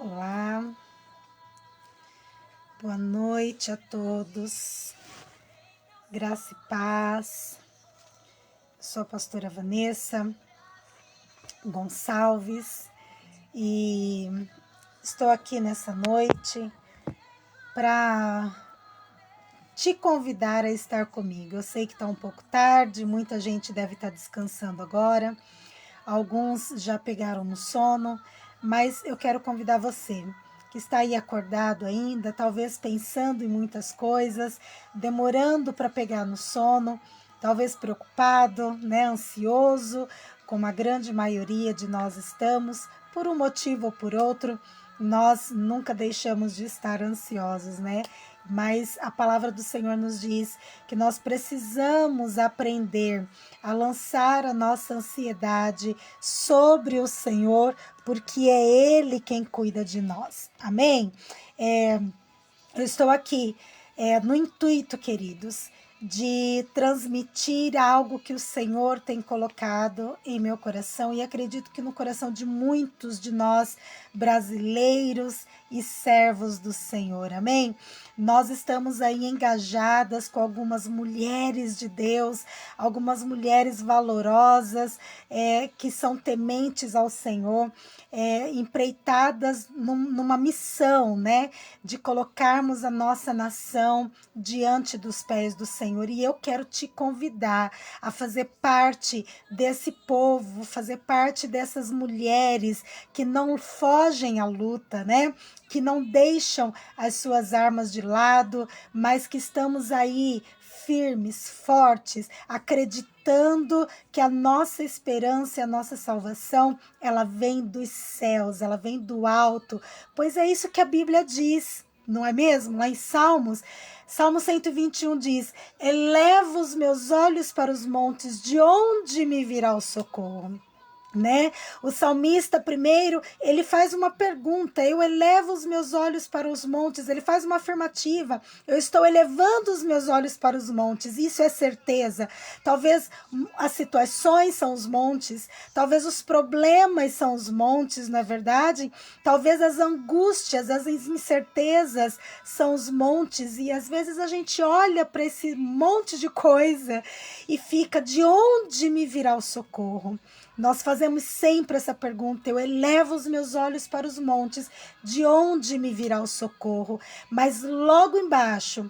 Olá, boa noite a todos, graça e paz. Sou a pastora Vanessa Gonçalves e estou aqui nessa noite para te convidar a estar comigo. Eu sei que está um pouco tarde, muita gente deve estar descansando agora, alguns já pegaram no sono, mas eu quero convidar você que está aí acordado ainda, talvez pensando em muitas coisas, demorando para pegar no sono, talvez preocupado, ansioso, como a grande maioria de nós estamos, por um motivo ou por outro. Nós nunca deixamos de estar ansiosos, Mas a palavra do Senhor nos diz que nós precisamos aprender a lançar a nossa ansiedade sobre o Senhor, porque é Ele quem cuida de nós. Amém? Eu estou aqui no intuito, queridos, de transmitir algo que o Senhor tem colocado em meu coração e acredito que no coração de muitos de nós brasileiros e servos do Senhor, amém? Nós estamos aí engajadas com algumas mulheres de Deus, algumas mulheres valorosas, que são tementes ao Senhor, empreitadas numa missão, de colocarmos a nossa nação diante dos pés do Senhor. E eu quero te convidar a fazer parte desse povo, fazer parte dessas mulheres que não fogem à luta, que não deixam as suas armas de lado, mas que estamos aí firmes, fortes, acreditando que a nossa esperança e a nossa salvação, ela vem dos céus, ela vem do alto, pois é isso que a Bíblia diz, não é mesmo? Lá em Salmo 121 diz: eleva os meus olhos para os montes, de onde me virá o socorro? O salmista primeiro, ele faz uma pergunta: eu elevo os meus olhos para os montes. Ele faz uma afirmativa: eu estou elevando os meus olhos para os montes. Isso é certeza. Talvez as situações são os montes, talvez os problemas são os montes, não é verdade? Talvez as angústias, as incertezas são os montes, e às vezes a gente olha para esse monte de coisa e fica: de onde me virá o socorro? Nós fazemos sempre essa pergunta: eu elevo os meus olhos para os montes, de onde me virá o socorro? Mas logo embaixo,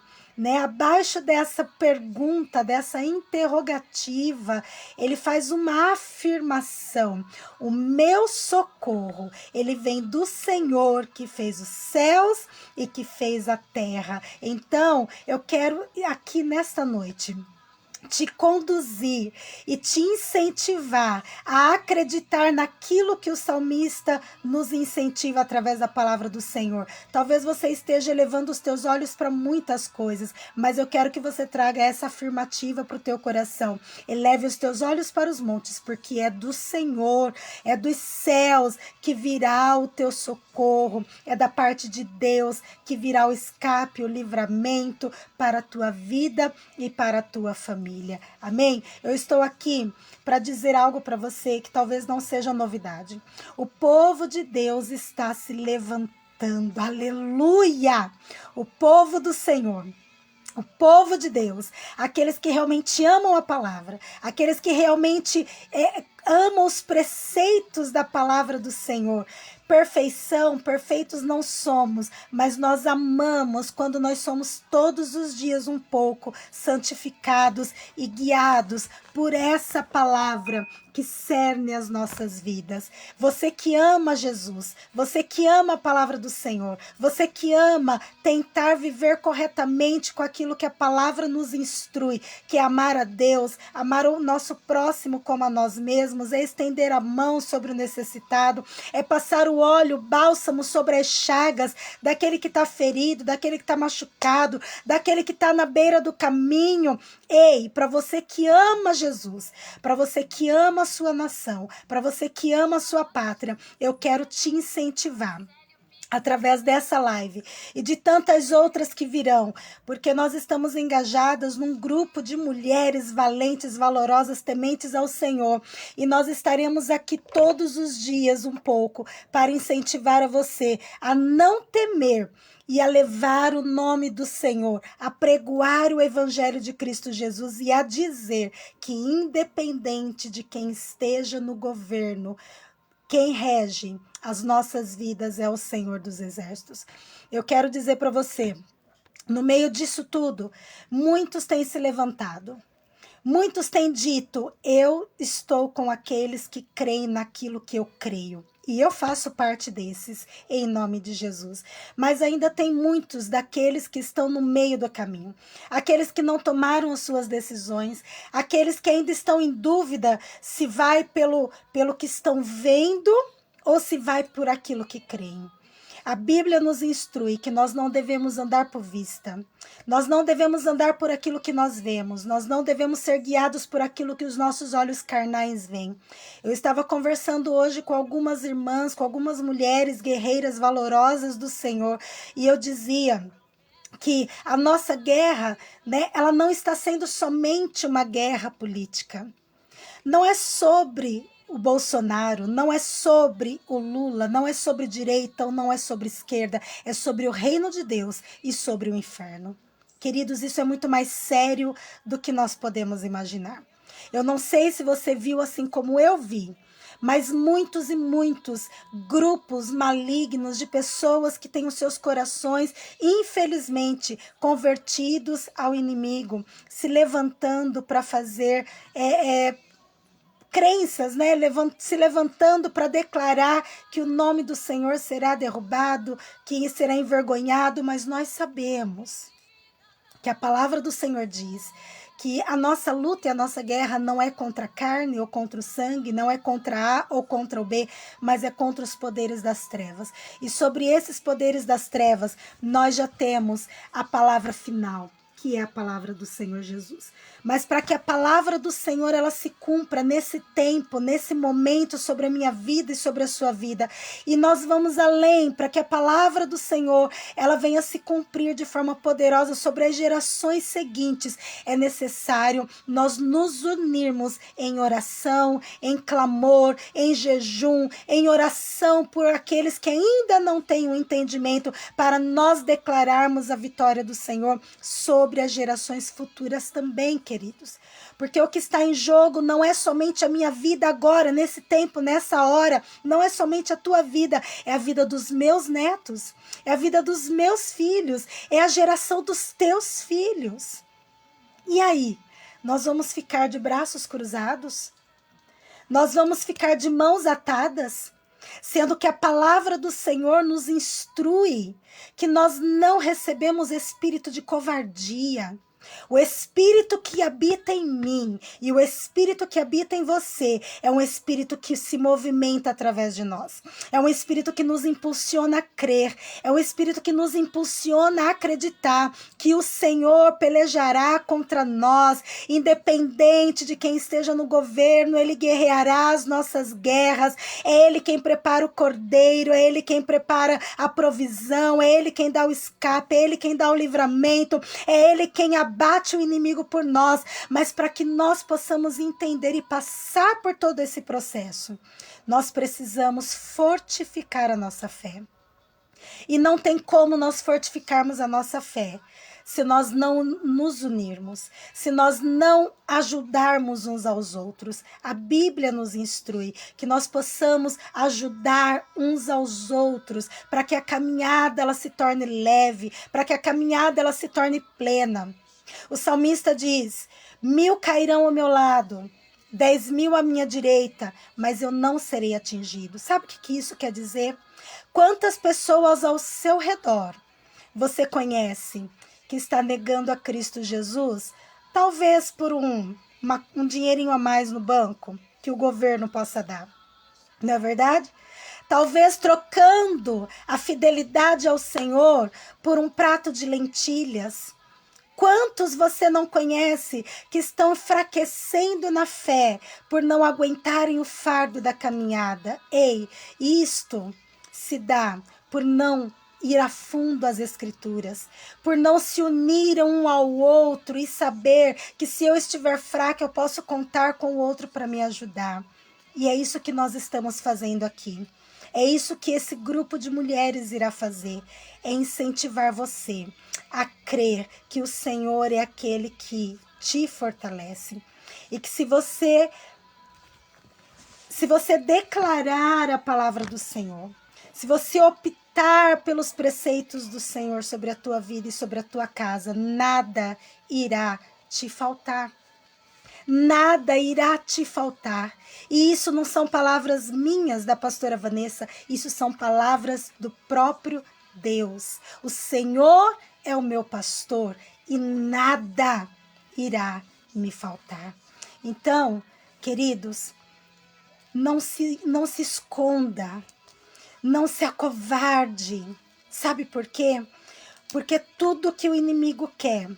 abaixo dessa pergunta, dessa interrogativa, ele faz uma afirmação: o meu socorro, ele vem do Senhor que fez os céus e que fez a terra. Então, eu quero aqui nesta noite te conduzir e te incentivar a acreditar naquilo que o salmista nos incentiva através da palavra do Senhor. Talvez você esteja elevando os teus olhos para muitas coisas, mas eu quero que você traga essa afirmativa para o teu coração. Eleve os teus olhos para os montes, porque é do Senhor, é dos céus que virá o teu socorro, é da parte de Deus que virá o escape, o livramento para a tua vida e para a tua família. Amém? Eu estou aqui para dizer algo para você que talvez não seja novidade. O povo de Deus está se levantando. Aleluia! O povo do Senhor. O povo de Deus, aqueles que realmente amam a palavra, aqueles que realmente amam os preceitos da palavra do Senhor. Perfeitos não somos, mas nós amamos quando nós somos todos os dias um pouco santificados e guiados por essa palavra que cerne as nossas vidas. Você que ama Jesus, você que ama a palavra do Senhor, você que ama tentar viver corretamente com aquilo que a palavra nos instrui, que é amar a Deus, amar o nosso próximo como a nós mesmos, é estender a mão sobre o necessitado, é passar o óleo, o bálsamo sobre as chagas daquele que está ferido, daquele que está machucado, daquele que está na beira do caminho. Ei, para você que ama Jesus, para você que ama a sua nação, para você que ama a sua pátria, eu quero te incentivar através dessa live e de tantas outras que virão, porque nós estamos engajadas num grupo de mulheres valentes, valorosas, tementes ao Senhor, e nós estaremos aqui todos os dias um pouco para incentivar a você a não temer e a levar o nome do Senhor, a pregoar o Evangelho de Cristo Jesus e a dizer que, independente de quem esteja no governo, quem rege as nossas vidas é o Senhor dos Exércitos. Eu quero dizer para você, no meio disso tudo, muitos têm se levantado. Muitos têm dito, eu estou com aqueles que creem naquilo que eu creio. E eu faço parte desses, em nome de Jesus. Mas ainda tem muitos daqueles que estão no meio do caminho. Aqueles que não tomaram as suas decisões. Aqueles que ainda estão em dúvida se vai pelo que estão vendo ou se vai por aquilo que creem. A Bíblia nos instrui que nós não devemos andar por vista. Nós não devemos andar por aquilo que nós vemos. Nós não devemos ser guiados por aquilo que os nossos olhos carnais veem. Eu estava conversando hoje com algumas irmãs, com algumas mulheres guerreiras valorosas do Senhor, e eu dizia que a nossa guerra, né, ela não está sendo somente uma guerra política. Não é sobre o Bolsonaro, não é sobre o Lula, não é sobre direita ou não é sobre esquerda, é sobre o reino de Deus e sobre o inferno. Queridos, isso é muito mais sério do que nós podemos imaginar. Eu não sei se você viu assim como eu vi, mas muitos e muitos grupos malignos de pessoas que têm os seus corações, infelizmente, convertidos ao inimigo, se levantando para fazer crenças, né, se levantando para declarar que o nome do Senhor será derrubado, que será envergonhado, mas nós sabemos que a palavra do Senhor diz que a nossa luta e a nossa guerra não é contra a carne ou contra o sangue, não é contra A ou contra o B, mas é contra os poderes das trevas. E sobre esses poderes das trevas, nós já temos a palavra final, que é a palavra do Senhor Jesus. Mas para que a palavra do Senhor ela se cumpra nesse tempo, nesse momento sobre a minha vida e sobre a sua vida, e nós vamos além, para que a palavra do Senhor ela venha se cumprir de forma poderosa sobre as gerações seguintes, é necessário nós nos unirmos em oração, em clamor, em jejum, em oração por aqueles que ainda não têm o entendimento, para nós declararmos a vitória do Senhor sobre as gerações futuras também, queridos. Porque o que está em jogo não é somente a minha vida agora, nesse tempo, nessa hora, não é somente a tua vida, é a vida dos meus netos, é a vida dos meus filhos, é a geração dos teus filhos. E aí, nós vamos ficar de braços cruzados? Nós vamos ficar de mãos atadas? Sendo que a palavra do Senhor nos instrui que nós não recebemos espírito de covardia. O espírito que habita em mim e o espírito que habita em você é um espírito que se movimenta através de nós. É um espírito que nos impulsiona a crer. É um espírito que nos impulsiona a acreditar que o Senhor pelejará contra nós, independente de quem esteja no governo, Ele guerreará as nossas guerras. É Ele quem prepara o cordeiro, é Ele quem prepara a provisão, é Ele quem dá o escape, é Ele quem dá o livramento, é Ele quem abate o inimigo por nós, mas para que nós possamos entender e passar por todo esse processo, nós precisamos fortificar a nossa fé. E não tem como nós fortificarmos a nossa fé se nós não nos unirmos, se nós não ajudarmos uns aos outros. A Bíblia nos instrui que nós possamos ajudar uns aos outros para que a caminhada ela se torne leve, para que a caminhada ela se torne plena. O salmista diz: 1000 cairão ao meu lado, 10.000 à minha direita, mas eu não serei atingido. Sabe o que isso quer dizer? Quantas pessoas ao seu redor você conhece que está negando a Cristo Jesus? Talvez por um dinheirinho a mais no banco que o governo possa dar. Não é verdade? Talvez trocando a fidelidade ao Senhor por um prato de lentilhas. Quantos você não conhece que estão enfraquecendo na fé por não aguentarem o fardo da caminhada? Ei, isto se dá por não ir a fundo às Escrituras, por não se unir um ao outro e saber que se eu estiver fraca, eu posso contar com o outro para me ajudar. E é isso que nós estamos fazendo aqui. É isso que esse grupo de mulheres irá fazer, é incentivar você a crer que o Senhor é aquele que te fortalece. E que se você declarar a palavra do Senhor, se você optar pelos preceitos do Senhor sobre a tua vida e sobre a tua casa, nada irá te faltar. Nada irá te faltar. E isso não são palavras minhas, da pastora Vanessa, isso são palavras do próprio Deus. O Senhor é o meu pastor e nada irá me faltar. Então, queridos, não se esconda, não se acovarde. Sabe por quê? Porque tudo que o inimigo quer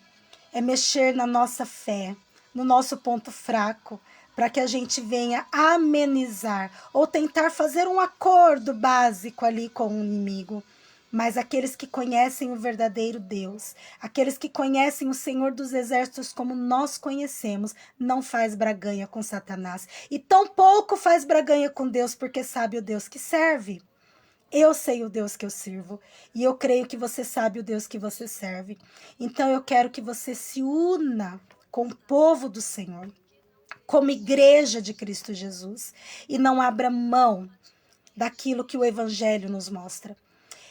é mexer na nossa fé, no nosso ponto fraco, para que a gente venha amenizar ou tentar fazer um acordo básico ali com o inimigo. Mas aqueles que conhecem o verdadeiro Deus, aqueles que conhecem o Senhor dos Exércitos como nós conhecemos, não faz braganha com Satanás. E tampouco faz braganha com Deus, porque sabe o Deus que serve. Eu sei o Deus que eu sirvo e eu creio que você sabe o Deus que você serve. Então eu quero que você se una com o povo do Senhor, como igreja de Cristo Jesus, e não abra mão daquilo que o Evangelho nos mostra.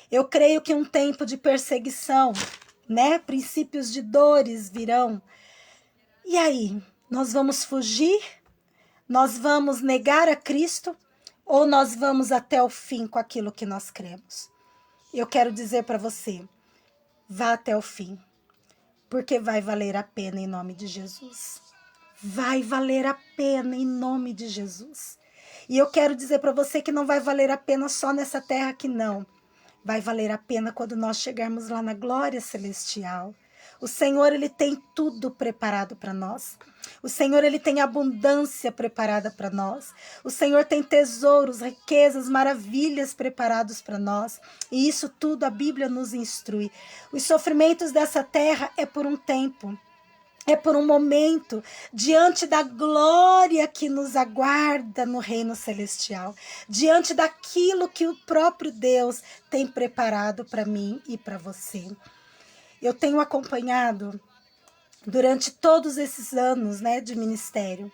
Eu creio que um tempo de perseguição, princípios de dores virão. E aí, nós vamos fugir? Nós vamos negar a Cristo? Ou nós vamos até o fim com aquilo que nós cremos? Eu quero dizer para você, vá até o fim, porque vai valer a pena em nome de Jesus. Vai valer a pena em nome de Jesus. E eu quero dizer para você que não vai valer a pena só nessa terra aqui, não. Vai valer a pena quando nós chegarmos lá na glória celestial. O Senhor, Ele tem tudo preparado para nós. O Senhor, Ele tem abundância preparada para nós. O Senhor tem tesouros, riquezas, maravilhas preparados para nós. E isso tudo a Bíblia nos instrui. Os sofrimentos dessa terra é por um tempo. É por um momento, diante da glória que nos aguarda no reino celestial, diante daquilo que o próprio Deus tem preparado para mim e para você. Eu tenho acompanhado durante todos esses anos, de ministério.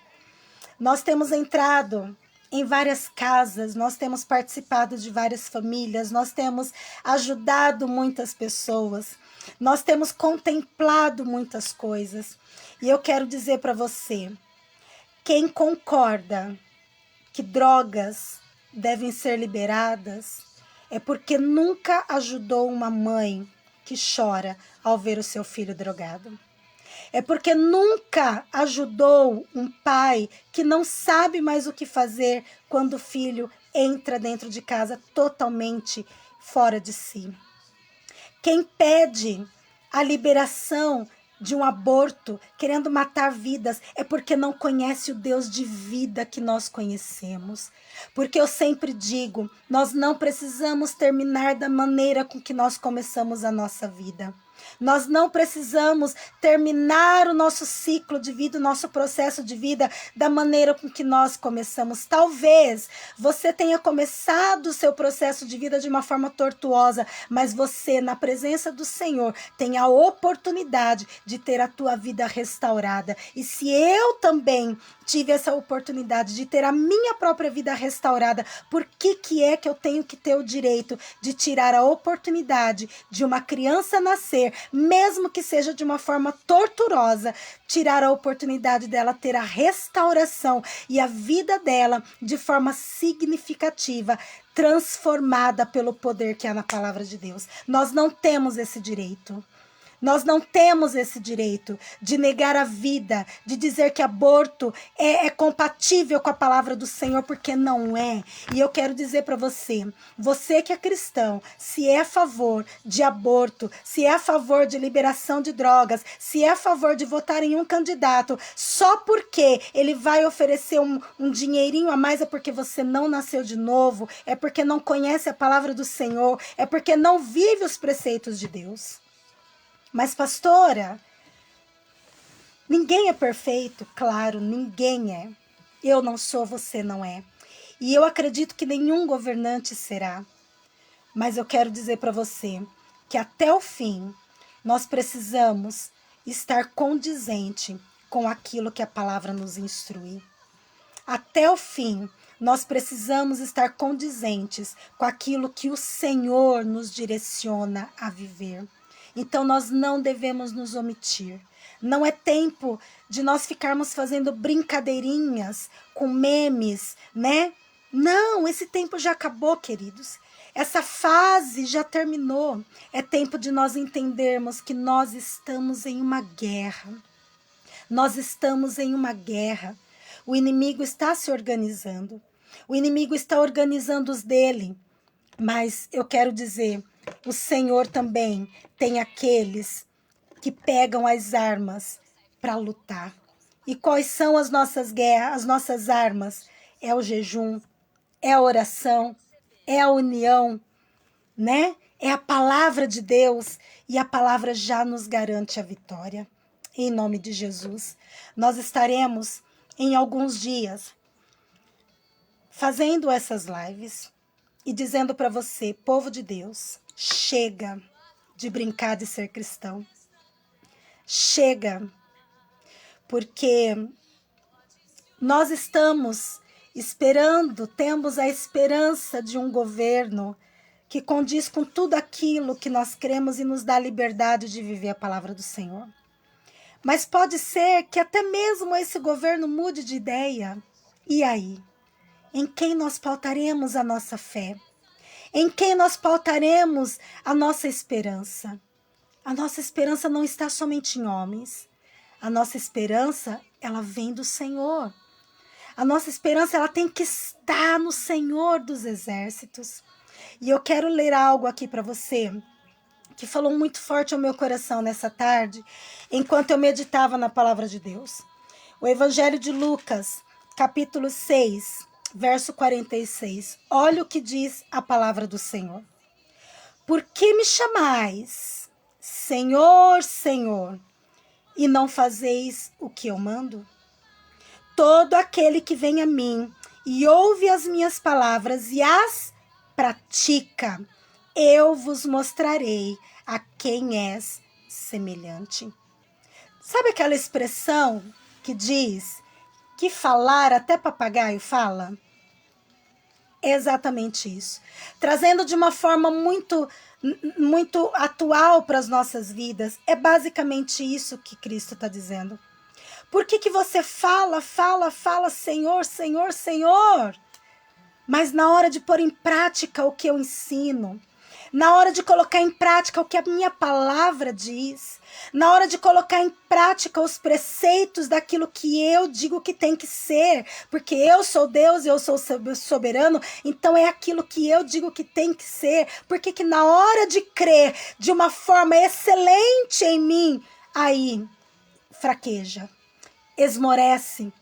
Nós temos entrado em várias casas, nós temos participado de várias famílias, nós temos ajudado muitas pessoas, nós temos contemplado muitas coisas. E eu quero dizer para você, quem concorda que drogas devem ser liberadas é porque nunca ajudou uma mãe que chora ao ver o seu filho drogado. É porque nunca ajudou um pai que não sabe mais o que fazer quando o filho entra dentro de casa totalmente fora de si. Quem pede a liberação de um aborto, querendo matar vidas, é porque não conhece o Deus de vida que nós conhecemos. Porque eu sempre digo, nós não precisamos terminar da maneira com que nós começamos a nossa vida. Nós não precisamos terminar o nosso ciclo de vida, o nosso processo de vida da maneira com que nós começamos. Talvez você tenha começado o seu processo de vida de uma forma tortuosa, mas você, na presença do Senhor, tem a oportunidade de ter a tua vida restaurada. E se eu também tive essa oportunidade de ter a minha própria vida restaurada, por que é que eu tenho que ter o direito de tirar a oportunidade de uma criança nascer, mesmo que seja de uma forma torturosa, tirar a oportunidade dela ter a restauração e a vida dela de forma significativa, transformada pelo poder que há na palavra de Deus? Nós não temos esse direito. Nós não temos esse direito de negar a vida, de dizer que aborto é compatível com a palavra do Senhor, porque não é. E eu quero dizer para você, você que é cristão, se é a favor de aborto, se é a favor de liberação de drogas, se é a favor de votar em um candidato, só porque ele vai oferecer um dinheirinho a mais, é porque você não nasceu de novo, é porque não conhece a palavra do Senhor, é porque não vive os preceitos de Deus. Mas, pastora, ninguém é perfeito. Claro, ninguém é. Eu não sou, você não é. E eu acredito que nenhum governante será. Mas eu quero dizer para você que até o fim nós precisamos estar condizente com aquilo que a palavra nos instrui. Até o fim nós precisamos estar condizentes com aquilo que o Senhor nos direciona a viver. Então nós não devemos nos omitir. Não é tempo de nós ficarmos fazendo brincadeirinhas com memes, né? Não, esse tempo já acabou, queridos. Essa fase já terminou. É tempo de nós entendermos que nós estamos em uma guerra. Nós estamos em uma guerra. O inimigo está se organizando. O inimigo está organizando os dele. Mas eu quero dizer, o Senhor também tem aqueles que pegam as armas para lutar. E quais são as nossas guerras, as nossas armas? É o jejum, é a oração, é a união, né? É a palavra de Deus, e a palavra já nos garante a vitória. Em nome de Jesus. Nós estaremos em alguns dias fazendo essas lives e dizendo para você, povo de Deus, chega de brincar de ser cristão. Chega, porque nós estamos esperando, temos a esperança de um governo que condiz com tudo aquilo que nós cremos e nos dá a liberdade de viver a palavra do Senhor. Mas pode ser que até mesmo esse governo mude de ideia. E aí? Em quem nós pautaremos a nossa fé? Em quem nós pautaremos a nossa esperança? A nossa esperança não está somente em homens. A nossa esperança, ela vem do Senhor. A nossa esperança, ela tem que estar no Senhor dos exércitos. E eu quero ler algo aqui para você, que falou muito forte ao meu coração nessa tarde, enquanto eu meditava na palavra de Deus. O Evangelho de Lucas, capítulo 6, verso 46. Olha o que diz a palavra do Senhor. Por que me chamais, Senhor, Senhor, e não fazeis o que eu mando? Todo aquele que vem a mim e ouve as minhas palavras e as pratica, eu vos mostrarei a quem és semelhante. Sabe aquela expressão que diz que falar até papagaio fala? É exatamente isso. Trazendo de uma forma muito atual para as nossas vidas, é basicamente isso que Cristo está dizendo. Por que você fala, Senhor, Senhor, Senhor? Mas na hora de pôr em prática o que eu ensino, na hora de colocar em prática o que a minha palavra diz, na hora de colocar em prática os preceitos daquilo que eu digo que tem que ser, porque eu sou Deus, eu sou soberano, então é aquilo que eu digo que tem que ser, porque que na hora de crer de uma forma excelente em mim, aí fraqueja, esmorece,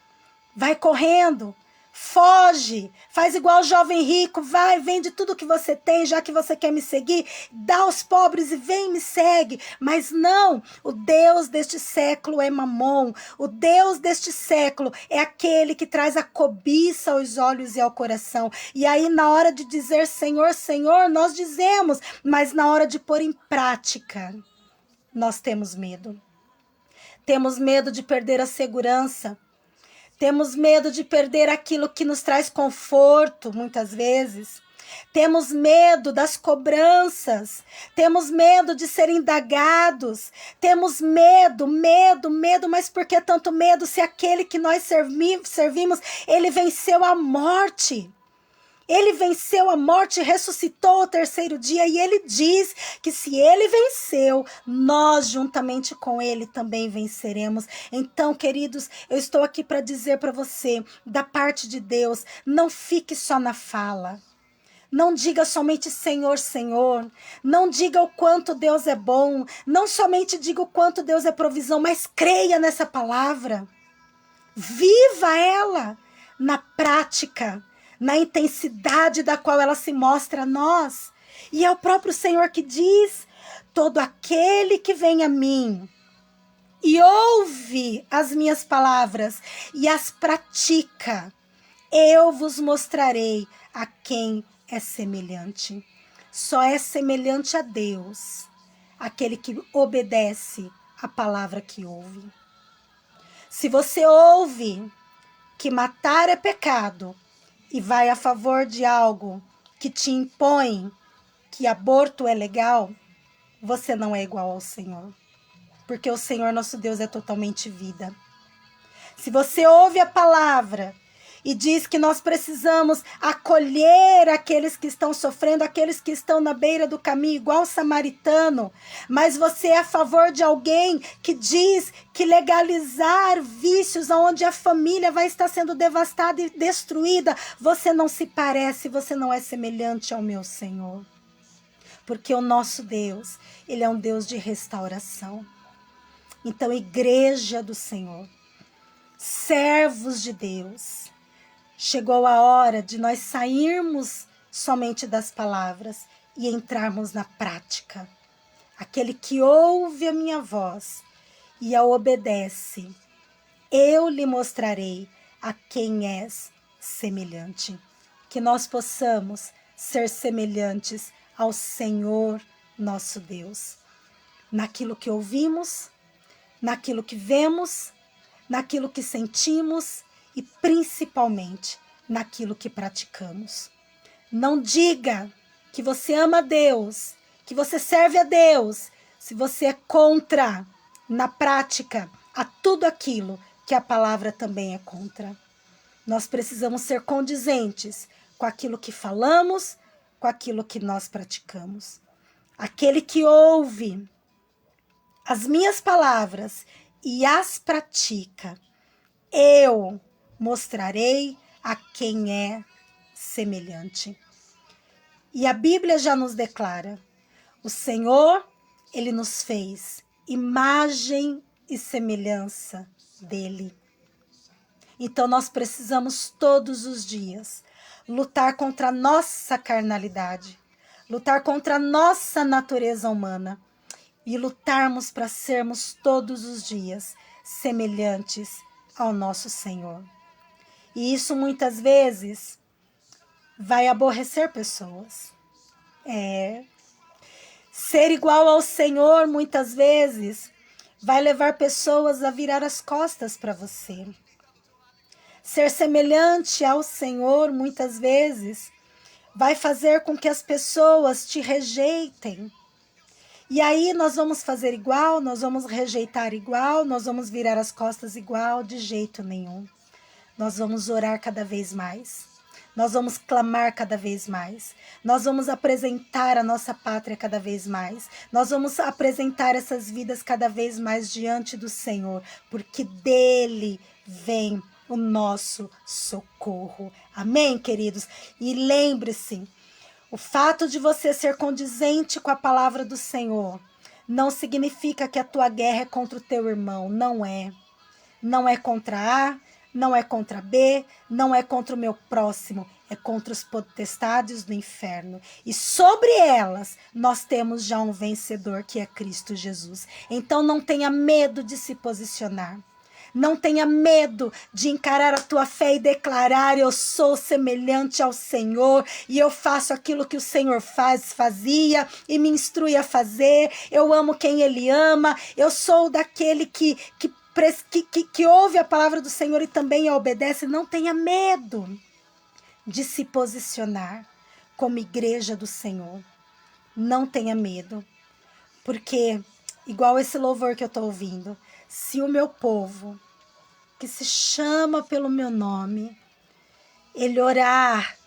vai correndo, foge, faz igual o jovem rico, vai, vende tudo que você tem, já que você quer me seguir, dá aos pobres e vem me segue. Mas não, o Deus deste século é Mamon, o Deus deste século é aquele que traz a cobiça aos olhos e ao coração. E aí na hora de dizer Senhor, Senhor, nós dizemos, mas na hora de pôr em prática, nós temos medo. Temos medo de perder a segurança. Temos medo de perder aquilo que nos traz conforto, muitas vezes. Temos medo das cobranças. Temos medo de ser indagados. Temos medo, mas por que tanto medo se aquele que nós servimos, ele venceu a morte? Ele venceu a morte e ressuscitou ao terceiro dia. E ele diz que se ele venceu, nós juntamente com ele também venceremos. Então, queridos, eu estou aqui para dizer para você, da parte de Deus, não fique só na fala. Não diga somente Senhor, Senhor. Não diga o quanto Deus é bom. Não somente diga o quanto Deus é provisão, mas creia nessa palavra. Viva ela na prática, na intensidade da qual ela se mostra a nós. E é o próprio Senhor que diz: todo aquele que vem a mim e ouve as minhas palavras e as pratica, eu vos mostrarei a quem é semelhante. Só é semelhante a Deus aquele que obedece a palavra que ouve. Se você ouve que matar é pecado e vai a favor de algo que te impõe que aborto é legal, você não é igual ao Senhor. Porque o Senhor nosso Deus é totalmente vida. Se você ouve a palavra e diz que nós precisamos acolher aqueles que estão sofrendo, aqueles que estão na beira do caminho, igual o samaritano, mas você é a favor de alguém que diz que legalizar vícios onde a família vai estar sendo devastada e destruída, você não se parece, você não é semelhante ao meu Senhor. Porque o nosso Deus, ele é um Deus de restauração. Então, igreja do Senhor, servos de Deus, chegou a hora de nós sairmos somente das palavras e entrarmos na prática. Aquele que ouve a minha voz e a obedece, eu lhe mostrarei a quem és semelhante. Que nós possamos ser semelhantes ao Senhor nosso Deus. Naquilo que ouvimos, naquilo que vemos, naquilo que sentimos e principalmente naquilo que praticamos. Não diga que você ama a Deus, que você serve a Deus, se você é contra, na prática, a tudo aquilo que a palavra também é contra. Nós precisamos ser condizentes com aquilo que falamos, com aquilo que nós praticamos. Aquele que ouve as minhas palavras e as pratica, eu mostrarei a quem é semelhante. E a Bíblia já nos declara, o Senhor, ele nos fez imagem e semelhança dele. Então nós precisamos todos os dias lutar contra a nossa carnalidade, lutar contra a nossa natureza humana e lutarmos para sermos todos os dias semelhantes ao nosso Senhor. E isso muitas vezes vai aborrecer pessoas. Ser igual ao Senhor muitas vezes vai levar pessoas a virar as costas para você. Ser semelhante ao Senhor muitas vezes vai fazer com que as pessoas te rejeitem. E aí nós vamos fazer igual, nós vamos rejeitar igual, nós vamos virar as costas igual, de jeito nenhum. Nós vamos orar cada vez mais. Nós vamos clamar cada vez mais. Nós vamos apresentar a nossa pátria cada vez mais. Nós vamos apresentar essas vidas cada vez mais diante do Senhor, porque dele vem o nosso socorro. Amém, queridos? E lembre-se, o fato de você ser condizente com a palavra do Senhor não significa que a tua guerra é contra o teu irmão. Não é. Não é contra A, não é contra B, não é contra o meu próximo. É contra os potestades do inferno. E sobre elas nós temos já um vencedor, que é Cristo Jesus. Então não tenha medo de se posicionar. Não tenha medo de encarar a tua fé e declarar: eu sou semelhante ao Senhor e eu faço aquilo que o Senhor fazia e me instrui a fazer. Eu amo quem Ele ama. Eu sou daquele que ouve a palavra do Senhor e também a obedece. Não tenha medo de se posicionar como igreja do Senhor. Não tenha medo. Porque, igual esse louvor que eu estou ouvindo, se o meu povo, que se chama pelo meu nome, ele orar,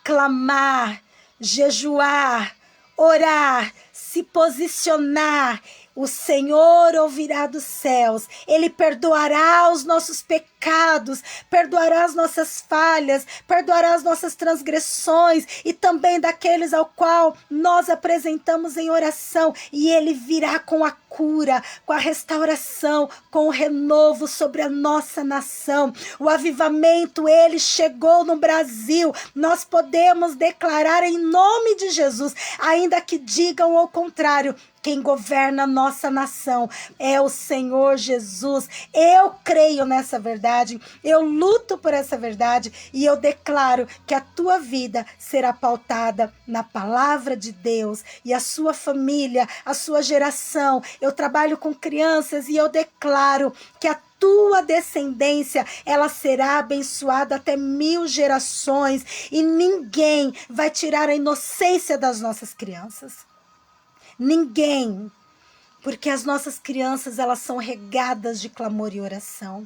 clamar, jejuar, orar, se posicionar, o Senhor ouvirá dos céus, Ele perdoará os nossos pecados, perdoará as nossas falhas, perdoará as nossas transgressões e também daqueles ao qual nós apresentamos em oração, e Ele virá com a cura, com a restauração, com o renovo sobre a nossa nação. O avivamento, ele chegou no Brasil. Nós podemos declarar em nome de Jesus, ainda que digam ao contrário, quem governa a nossa nação é o Senhor Jesus. Eu creio nessa verdade, eu luto por essa verdade e eu declaro que a tua vida será pautada na palavra de Deus, e a sua família, a sua geração. Eu trabalho com crianças e eu declaro que a tua descendência, ela será abençoada até 1000 gerações, e ninguém vai tirar a inocência das nossas crianças. Ninguém, porque as nossas crianças, elas são regadas de clamor e oração.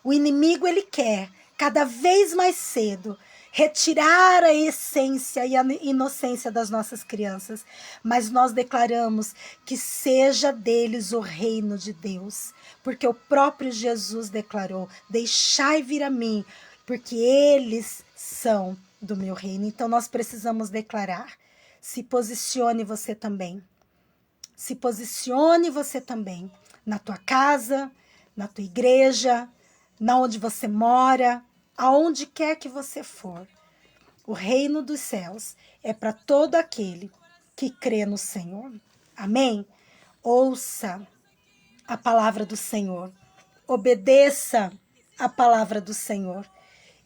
O inimigo, ele quer, cada vez mais cedo, retirar a essência e a inocência das nossas crianças, mas nós declaramos que seja deles o reino de Deus, porque o próprio Jesus declarou, deixai vir a mim, porque eles são do meu reino. Então nós precisamos declarar. Se posicione você também. Se posicione você também. Na tua casa, na tua igreja, na onde você mora, aonde quer que você for. O reino dos céus é para todo aquele que crê no Senhor. Amém? Ouça a palavra do Senhor. Obedeça a palavra do Senhor.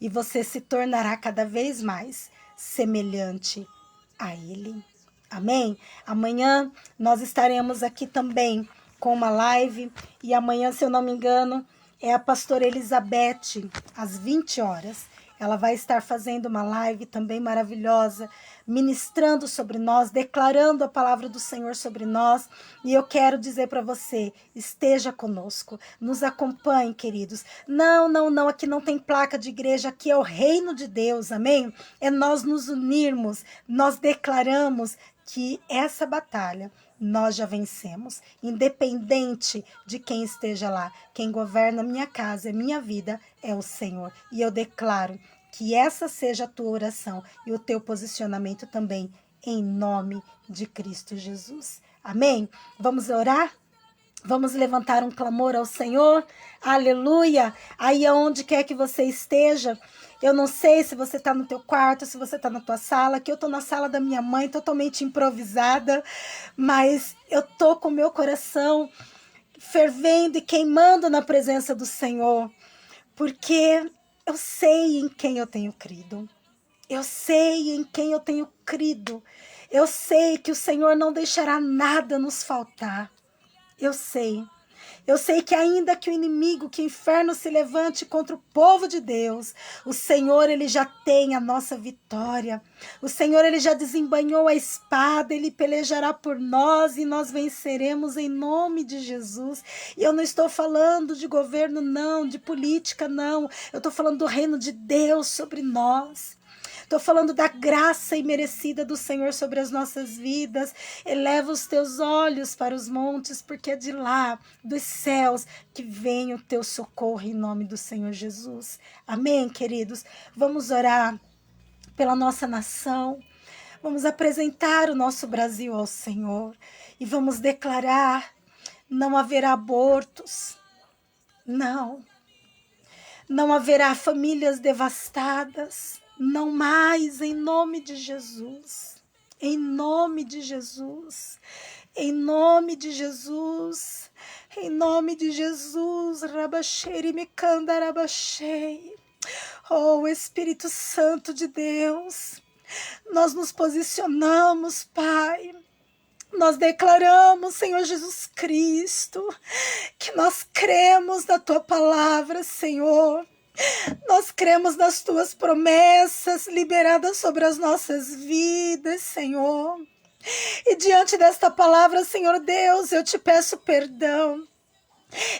E você se tornará cada vez mais semelhante a Ele. Amém? Amanhã nós estaremos aqui também com uma live. E amanhã, se eu não me engano, é a pastora Elizabeth, às 20 horas. Ela vai estar fazendo uma live também maravilhosa, ministrando sobre nós, declarando a palavra do Senhor sobre nós. E eu quero dizer para você, esteja conosco, nos acompanhe, queridos. Não, aqui não tem placa de igreja, aqui é o reino de Deus, amém? É nós nos unirmos, nós declaramos que essa batalha nós já vencemos, independente de quem esteja lá. Quem governa minha casa e minha vida é o Senhor. E eu declaro que essa seja a tua oração e o teu posicionamento também, em nome de Cristo Jesus. Amém? Vamos orar? Vamos levantar um clamor ao Senhor? Aleluia! Aí aonde quer que você esteja, eu não sei se você está no teu quarto, se você está na tua sala, que eu estou na sala da minha mãe, totalmente improvisada, mas eu estou com o meu coração fervendo e queimando na presença do Senhor, porque eu sei em quem eu tenho crido. Eu sei em quem eu tenho crido. Eu sei que o Senhor não deixará nada nos faltar. Eu sei que ainda que o inimigo, que o inferno se levante contra o povo de Deus, o Senhor, ele já tem a nossa vitória. O Senhor, ele já desembainhou a espada, ele pelejará por nós e nós venceremos em nome de Jesus. E eu não estou falando de governo, não, de política, não. Eu estou falando do reino de Deus sobre nós. Estou falando da graça imerecida do Senhor sobre as nossas vidas. Eleva os teus olhos para os montes, porque é de lá, dos céus, que vem o teu socorro em nome do Senhor Jesus. Amém, queridos? Vamos orar pela nossa nação. Vamos apresentar o nosso Brasil ao Senhor. E vamos declarar, não haverá abortos. Não haverá famílias devastadas. Não mais, em nome de Jesus. Em nome de Jesus. Em nome de Jesus. Em nome de Jesus. Rabachei me canda rabachei. Oh, Espírito Santo de Deus. Nós nos posicionamos, Pai. Nós declaramos, Senhor Jesus Cristo, que nós cremos na Tua palavra, Senhor. Nós cremos nas Tuas promessas liberadas sobre as nossas vidas, Senhor. E diante desta palavra, Senhor Deus, eu te peço perdão.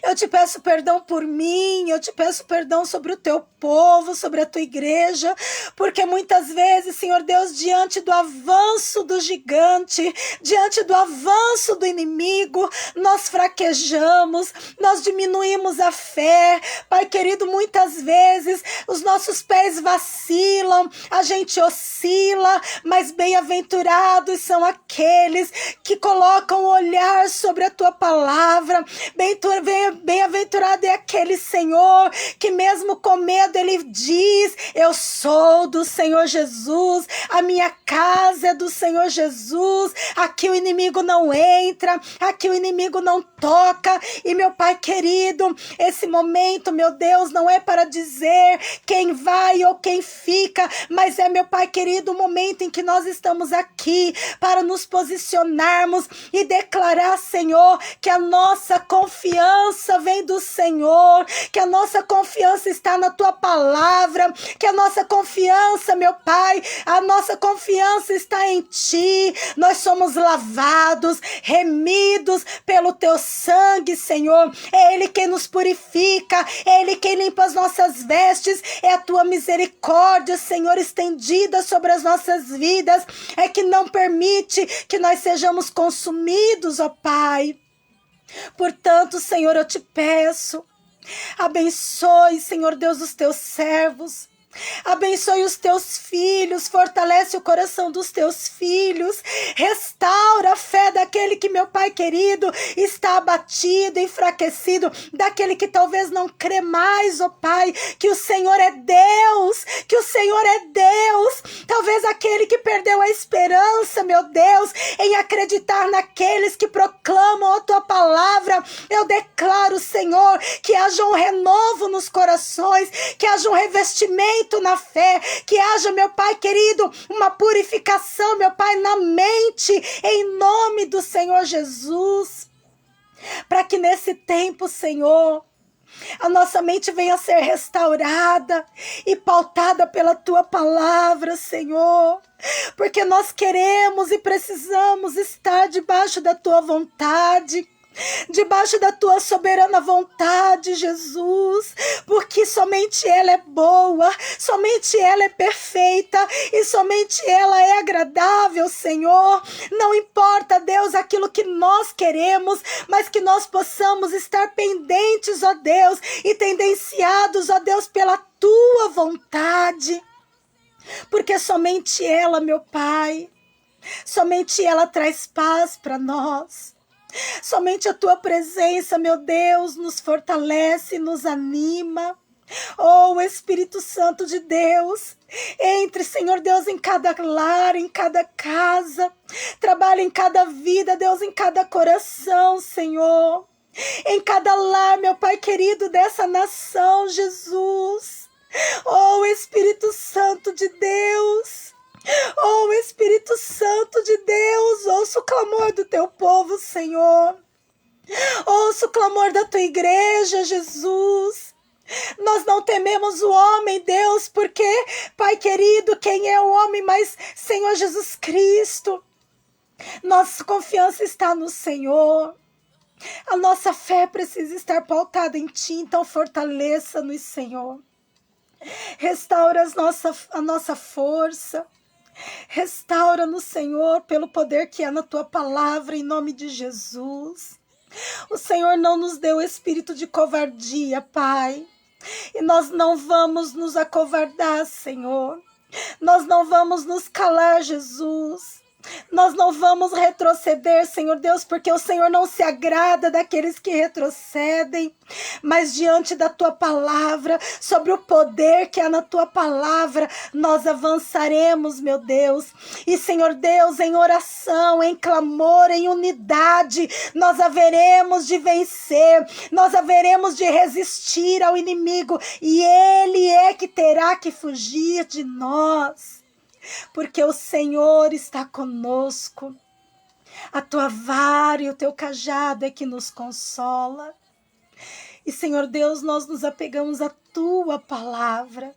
Eu te peço perdão por mim, eu te peço perdão sobre o teu povo, sobre a tua igreja, porque muitas vezes, Senhor Deus, diante do avanço do gigante, diante do avanço do inimigo, nós fraquejamos, nós diminuímos a fé. Pai querido, muitas vezes os nossos pés vacilam, a gente oscila, mas bem-aventurados são aqueles que colocam o olhar sobre a tua palavra. Bem-aventurado é aquele Senhor que mesmo com medo ele diz: eu sou do Senhor Jesus, a minha casa é do Senhor Jesus, aqui o inimigo não entra, aqui o inimigo não toca. E meu Pai querido, esse momento, meu Deus, não é para dizer quem vai ou quem fica, mas é, meu Pai querido, o momento em que nós estamos aqui para nos posicionarmos e declarar, Senhor, que a nossa confiança vem do Senhor, que a nossa confiança está na tua palavra, que a nossa confiança, meu Pai, a nossa confiança está em ti. Nós somos lavados, remidos pelo teu sangue, Senhor. É Ele quem nos purifica, é Ele quem limpa as nossas vestes, é a tua misericórdia, Senhor, estendida sobre as nossas vidas, é que não permite que nós sejamos consumidos, ó Pai. Portanto, Senhor, eu te peço, abençoe, Senhor Deus, os teus servos. Abençoe os teus filhos, fortalece o coração dos teus filhos, restaura a fé daquele que, meu Pai querido, está abatido, enfraquecido, daquele que talvez não crê mais, ó Pai, que o Senhor é Deus, que o Senhor é Deus, talvez aquele que perdeu a esperança, meu Deus, em acreditar naqueles que proclamam a tua palavra. Eu declaro, Senhor, que haja um renovo nos corações, que haja um revestimento na fé, que haja, meu Pai querido, uma purificação, meu Pai, na mente, em nome do Senhor Jesus, para que nesse tempo, Senhor, a nossa mente venha a ser restaurada e pautada pela tua palavra, Senhor, porque nós queremos e precisamos estar debaixo da tua vontade, debaixo da tua soberana vontade, Jesus, porque somente ela é boa, somente ela é perfeita e somente ela é agradável, Senhor. Não importa, Deus, aquilo que nós queremos, mas que nós possamos estar pendentes, ó Deus, e tendenciados, ó Deus, pela tua vontade, porque somente ela, meu Pai, somente ela traz paz para nós. Somente a tua presença, meu Deus, nos fortalece, nos anima. Oh, Espírito Santo de Deus, entre, Senhor Deus, em cada lar, em cada casa, trabalha em cada vida, Deus, em cada coração, Senhor, em cada lar, meu Pai querido, dessa nação, Jesus. Oh, Espírito Santo de Deus, oh, Espírito Santo de Deus, ouça o clamor do teu povo, Senhor. Ouça o clamor da tua igreja, Jesus. Nós não tememos o homem, Deus, porque, Pai querido, quem é o homem, mas Senhor Jesus Cristo. Nossa confiança está no Senhor. A nossa fé precisa estar pautada em ti, então fortaleça-nos, Senhor. Restaura a nossa força. Restaura-nos, Senhor, pelo poder que há na tua palavra, em nome de Jesus. O Senhor não nos deu espírito de covardia, Pai, e nós não vamos nos acovardar, Senhor. Nós não vamos nos calar, Jesus. Nós não vamos retroceder, Senhor Deus, porque o Senhor não se agrada daqueles que retrocedem, mas diante da tua palavra, sobre o poder que há na tua palavra, nós avançaremos, meu Deus. E, Senhor Deus, em oração, em clamor, em unidade, nós haveremos de vencer, nós haveremos de resistir ao inimigo, e ele é que terá que fugir de nós. Porque o Senhor está conosco, a tua vara e o teu cajado é que nos consola. E, Senhor Deus, nós nos apegamos à tua palavra,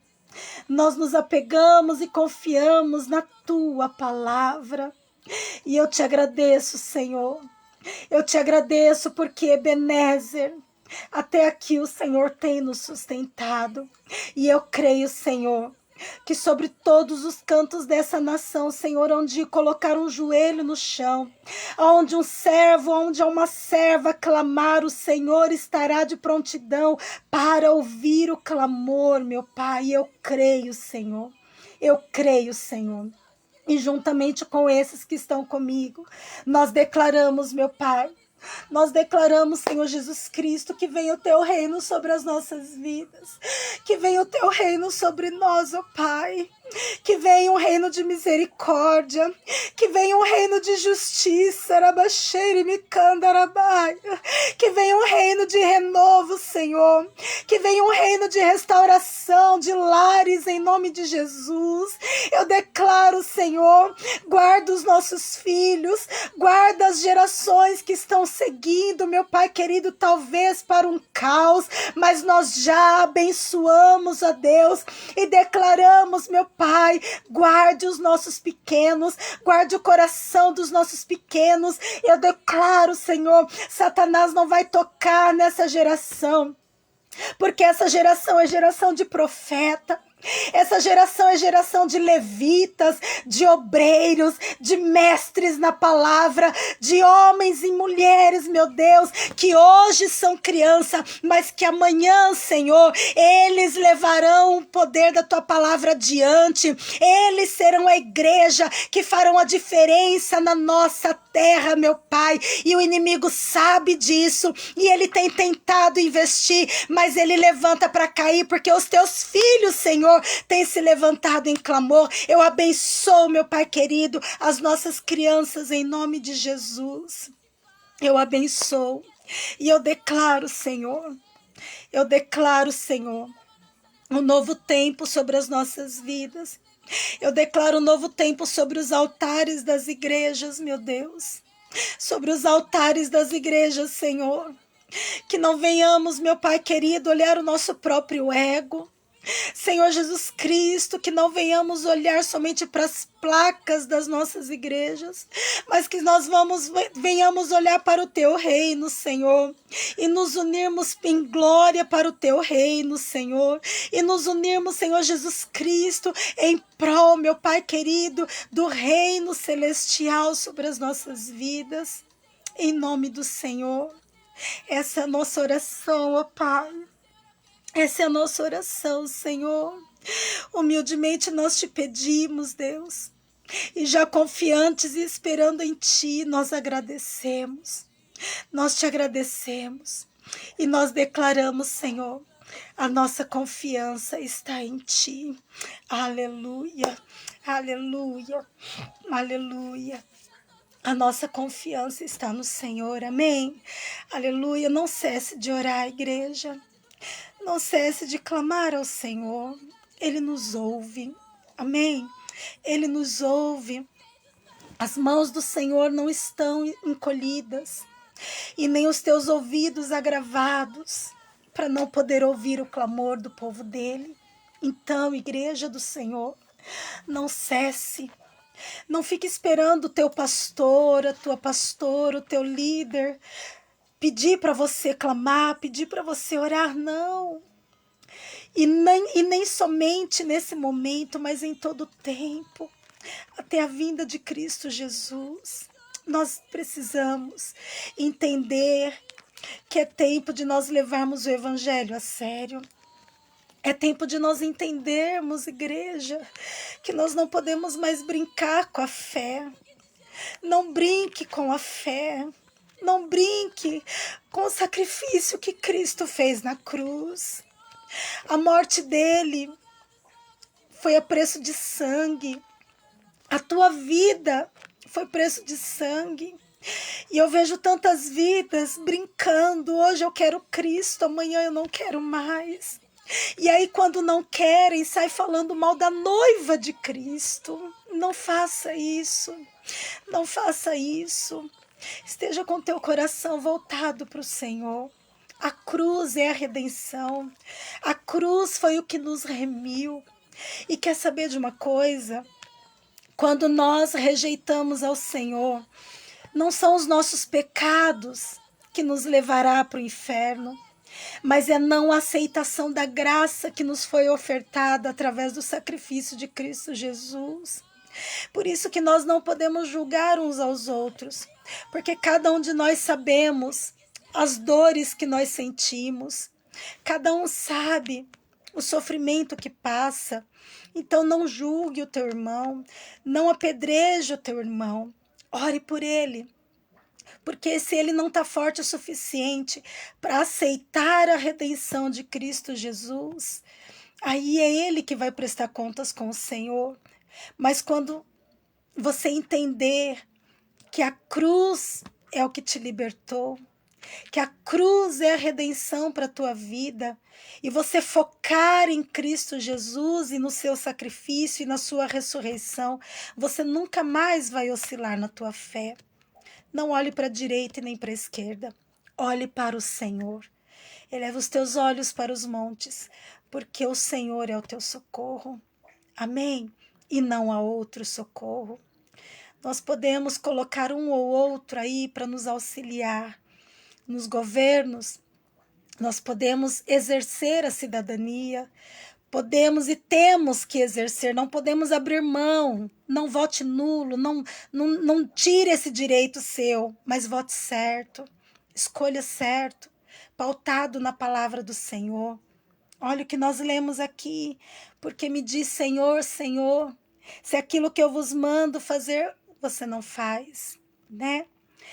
nós nos apegamos e confiamos na tua palavra. E eu te agradeço, Senhor, eu te agradeço porque Ebenezer, Até aqui o Senhor tem nos sustentado. E eu creio, Senhor, que sobre todos os cantos dessa nação, Senhor, onde colocar um joelho no chão, onde um servo, onde uma serva clamar, o Senhor estará de prontidão para ouvir o clamor, meu Pai. Eu creio, Senhor. Eu creio, Senhor. E juntamente com esses que estão comigo, nós declaramos, meu Pai, nós declaramos, Senhor Jesus Cristo, que venha o teu reino sobre as nossas vidas, que venha o teu reino sobre nós, ó Pai, que venha um reino de misericórdia, que venha um reino de justiça, que venha um reino de renovo, Senhor, que venha um reino de restauração, de lares, em nome de Jesus. Eu declaro, Senhor, guarda os nossos filhos, guarda as gerações que estão seguindo, meu Pai querido, talvez para um caos, mas nós já abençoamos a Deus e declaramos, meu Pai, guarde os nossos pequenos, guarde o coração dos nossos pequenos. Eu declaro, Senhor, Satanás não vai tocar nessa geração, porque essa geração é geração de profeta. Essa geração é geração de levitas, de obreiros, de mestres na palavra, de homens e mulheres, meu Deus, que hoje são criança, mas que amanhã, Senhor, eles levarão o poder da tua palavra adiante. Eles serão a igreja que farão a diferença na nossa terra, meu Pai. E o inimigo sabe disso e ele tem tentado investir, mas ele levanta para cair, porque os teus filhos, Senhor, tem se levantado em clamor. Eu abençoo, meu Pai querido, as nossas crianças em nome de Jesus. Eu abençoo e eu declaro, Senhor, um novo tempo sobre as nossas vidas. Eu declaro um novo tempo sobre os altares das igrejas, meu Deus. Sobre os altares das igrejas, Senhor. Que não venhamos, meu Pai querido, olhar o nosso próprio ego. Senhor Jesus Cristo, que não venhamos olhar somente para as placas das nossas igrejas, mas que nós venhamos olhar para o teu reino, Senhor, e nos unirmos em glória para o teu reino, Senhor, e nos unirmos, Senhor Jesus Cristo, em prol, meu Pai querido, do reino celestial sobre as nossas vidas, em nome do Senhor. Essa é a nossa oração, ó Pai. Essa é a nossa oração, Senhor. Humildemente nós te pedimos, Deus. E já confiantes e esperando em Ti, nós agradecemos. Nós te agradecemos. E nós declaramos, Senhor, a nossa confiança está em Ti. Aleluia, aleluia, aleluia. A nossa confiança está no Senhor, amém? Aleluia, não cesse de orar, igreja. Não cesse de clamar ao Senhor. Ele nos ouve. Amém? Ele nos ouve. As mãos do Senhor não estão encolhidas e nem os teus ouvidos agravados para não poder ouvir o clamor do povo dele. Então, igreja do Senhor, não cesse. Não fique esperando o teu pastor, a tua pastora, o teu líder pedir para você clamar, pedir para você orar, não. E nem somente nesse momento, mas em todo o tempo, até a vinda de Cristo Jesus. Nós precisamos entender que é tempo de nós levarmos o Evangelho a sério. É tempo de nós entendermos, igreja, que nós não podemos mais brincar com a fé. Não brinque com a fé. Não brinque com o sacrifício que Cristo fez na cruz. A morte dele foi a preço de sangue. A tua vida foi preço de sangue. E eu vejo tantas vidas brincando. Hoje eu quero Cristo, amanhã eu não quero mais. E aí quando não querem, sai falando mal da noiva de Cristo. Não faça isso. Não faça isso. Esteja com teu coração voltado para o Senhor. A cruz é a redenção. A cruz foi o que nos remiu. E quer saber de uma coisa? Quando nós rejeitamos ao Senhor, não são os nossos pecados que nos levará para o inferno. mas é não aceitação da graça que nos foi ofertada através do sacrifício de Cristo Jesus. Por isso que nós não podemos julgar uns aos outros, porque cada um de nós sabemos as dores que nós sentimos, cada um sabe o sofrimento que passa. Então não julgue o teu irmão, não apedreje o teu irmão, ore por ele. Porque se ele não está forte o suficiente para aceitar a redenção de Cristo Jesus, aí é ele que vai prestar contas com o Senhor. Mas quando você entender que a cruz é o que te libertou, que a cruz é a redenção para a tua vida, e você focar em Cristo Jesus e no seu sacrifício e na sua ressurreição, você nunca mais vai oscilar na tua fé. Não olhe para a direita e nem para a esquerda. Olhe para o Senhor. Eleva os teus olhos para os montes, porque o Senhor é o teu socorro. Amém? E não há outro socorro. Nós podemos colocar um ou outro aí para nos auxiliar. Nos governos, nós podemos exercer a cidadania, podemos e temos que exercer, não podemos abrir mão, não vote nulo, não tire esse direito seu, mas vote certo, escolha certo, pautado na palavra do Senhor. Olha o que nós lemos aqui, porque me diz Senhor, Senhor, se aquilo que eu vos mando fazer, você não faz, né?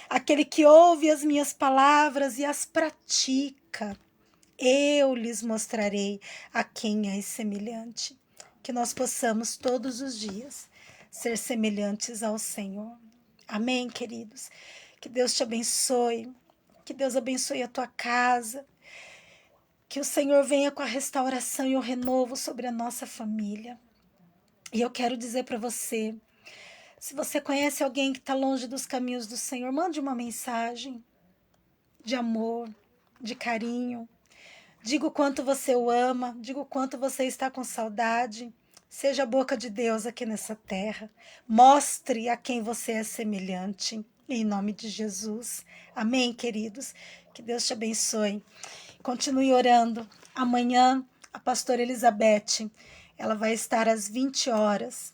Aquele que ouve as minhas palavras e as pratica, eu lhes mostrarei a quem é semelhante. Que nós possamos todos os dias ser semelhantes ao Senhor. Amém, queridos? Que Deus te abençoe. Que Deus abençoe a tua casa. Que o Senhor venha com a restauração e o renovo sobre a nossa família. E eu quero dizer para você, se você conhece alguém que está longe dos caminhos do Senhor, mande uma mensagem de amor, de carinho. Diga o quanto você o ama, diga o quanto você está com saudade. Seja a boca de Deus aqui nessa terra. Mostre a quem você é semelhante. Em nome de Jesus. Amém, queridos? Que Deus te abençoe. Continue orando. Amanhã, a pastora Elizabeth, ela vai estar às 20 horas,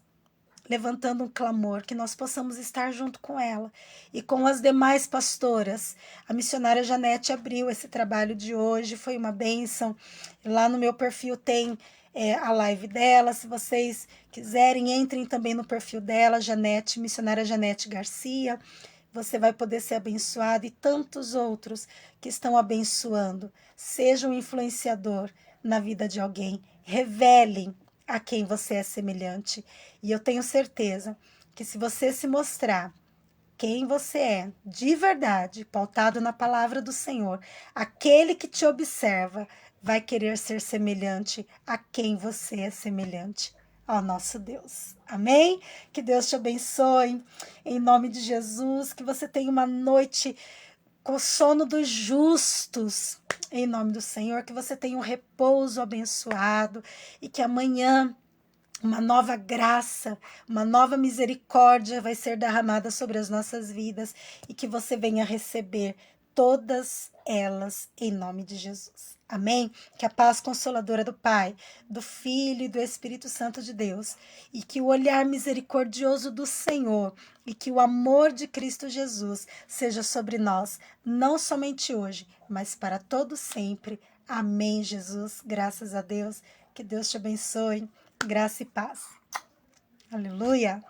levantando um clamor, que nós possamos estar junto com ela e com as demais pastoras. A missionária Janete abriu esse trabalho de hoje, foi uma bênção. Lá no meu perfil tem a live dela, se vocês quiserem, entrem também no perfil dela, Janete, missionária Janete Garcia, você vai poder ser abençoado e tantos outros que estão abençoando. Seja um influenciador na vida de alguém, revelem a quem você é semelhante. E eu tenho certeza que se você se mostrar quem você é, de verdade, pautado na palavra do Senhor, aquele que te observa vai querer ser semelhante a quem você é semelhante, ao nosso Deus. Amém? Que Deus te abençoe, em nome de Jesus, que você tenha uma noite com o sono dos justos, em nome do Senhor, que você tenha um repouso abençoado e que amanhã uma nova graça, uma nova misericórdia vai ser derramada sobre as nossas vidas e que você venha receber todas elas em nome de Jesus. Amém? Que a paz consoladora do Pai, do Filho e do Espírito Santo de Deus e que o olhar misericordioso do Senhor e que o amor de Cristo Jesus seja sobre nós, não somente hoje, mas para todo sempre. Amém, Jesus. Graças a Deus. Que Deus te abençoe. Graça e paz. Aleluia.